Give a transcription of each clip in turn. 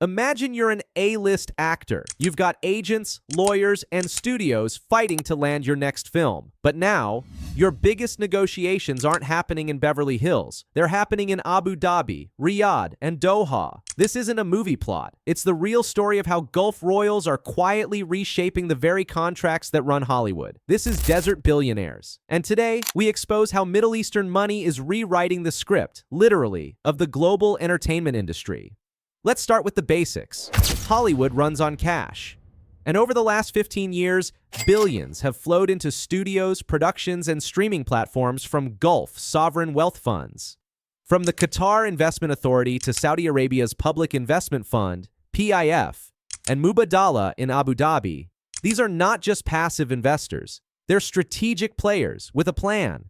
Imagine you're an A-list actor. You've got agents, lawyers, and studios fighting to land your next film. But now, your biggest negotiations aren't happening in Beverly Hills. They're happening in Abu Dhabi, Riyadh, and Doha. This isn't a movie plot. It's the real story of how Gulf royals are quietly reshaping the very contracts that run Hollywood. This is Desert Billionaires. And today, we expose how Middle Eastern money is rewriting the script, literally, of the global entertainment industry. Let's start with the basics. Hollywood runs on cash. And over the last 15 years, billions have flowed into studios, productions, and streaming platforms from Gulf sovereign wealth funds. From the Qatar Investment Authority to Saudi Arabia's Public Investment Fund, PIF, and Mubadala in Abu Dhabi, these are not just passive investors. They're strategic players with a plan.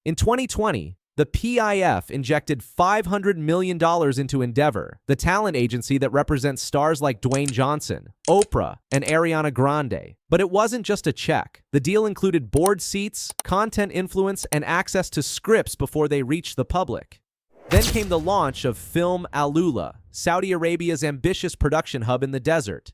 In 2020, the PIF injected $500 million into Endeavor, the talent agency that represents stars like Dwayne Johnson, Oprah, and Ariana Grande. But it wasn't just a check. The deal included board seats, content influence, and access to scripts before they reached the public. Then came the launch of Film Alula, Saudi Arabia's ambitious production hub in the desert.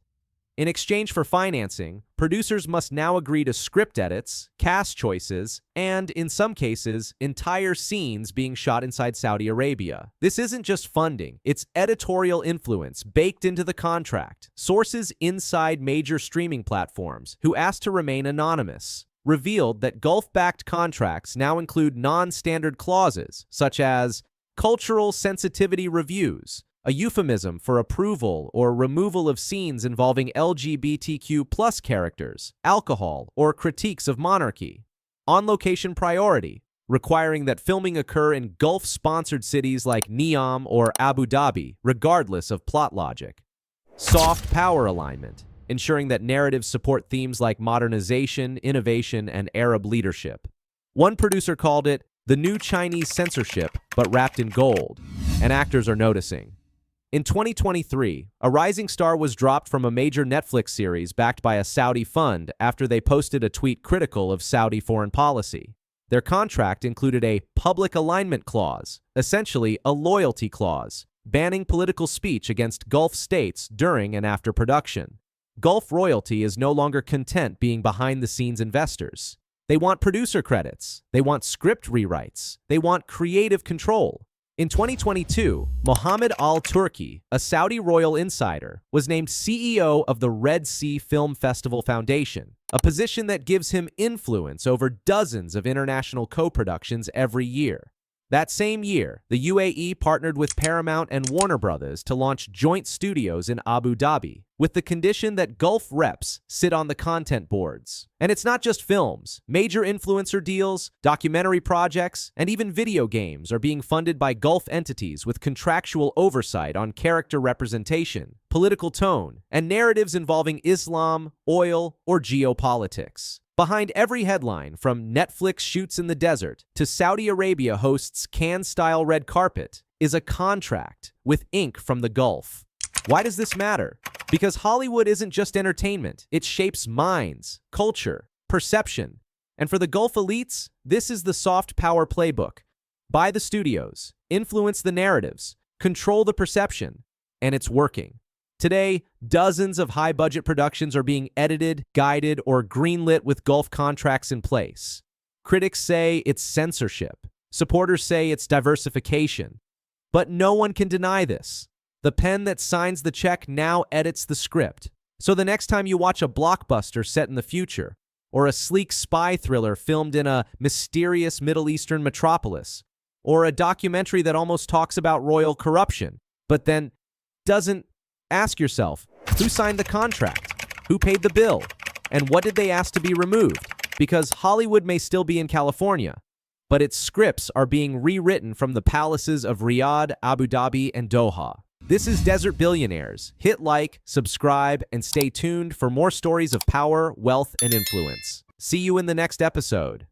In exchange for financing, producers must now agree to script edits, cast choices, and, in some cases, entire scenes being shot inside Saudi Arabia. This isn't just funding, it's editorial influence baked into the contract. Sources inside major streaming platforms, who asked to remain anonymous, revealed that Gulf-backed contracts now include non-standard clauses, such as cultural sensitivity reviews, a euphemism for approval or removal of scenes involving LGBTQ+ characters, alcohol, or critiques of monarchy. On-location priority, requiring that filming occur in Gulf-sponsored cities like Neom or Abu Dhabi, regardless of plot logic. Soft power alignment, ensuring that narratives support themes like modernization, innovation, and Arab leadership. One producer called it the new Chinese censorship, but wrapped in gold, and actors are noticing. In 2023, a rising star was dropped from a major Netflix series backed by a Saudi fund after they posted a tweet critical of Saudi foreign policy. Their contract included a public alignment clause, essentially a loyalty clause, banning political speech against Gulf states during and after production. Gulf royalty is no longer content being behind-the-scenes investors. They want producer credits, they want script rewrites, they want creative control. In 2022, Mohammed Al-Turki, a Saudi royal insider, was named CEO of the Red Sea Film Festival Foundation, a position that gives him influence over dozens of international co-productions every year. That same year, the UAE partnered with Paramount and Warner Brothers to launch joint studios in Abu Dhabi, with the condition that Gulf reps sit on the content boards. And it's not just films. Major influencer deals, documentary projects, and even video games are being funded by Gulf entities with contractual oversight on character representation, political tone, and narratives involving Islam, oil, or geopolitics. Behind every headline, from Netflix shoots in the desert to Saudi Arabia hosts Cannes-style red carpet, is a contract with ink from the Gulf. Why does this matter? Because Hollywood isn't just entertainment. It shapes minds, culture, perception. And for the Gulf elites, this is the soft power playbook. Buy the studios, influence the narratives, control the perception, and it's working. Today, dozens of high-budget productions are being edited, guided, or greenlit with Gulf contracts in place. Critics say it's censorship. Supporters say it's diversification. But no one can deny this. The pen that signs the check now edits the script. So the next time you watch a blockbuster set in the future, or a sleek spy thriller filmed in a mysterious Middle Eastern metropolis, or a documentary that almost talks about royal corruption, but then doesn't, ask yourself, who signed the contract? Who paid the bill? And what did they ask to be removed? Because Hollywood may still be in California, but its scripts are being rewritten from the palaces of Riyadh, Abu Dhabi, and Doha. This is Desert Billionaires. Hit like, subscribe, and stay tuned for more stories of power, wealth, and influence. See you in the next episode.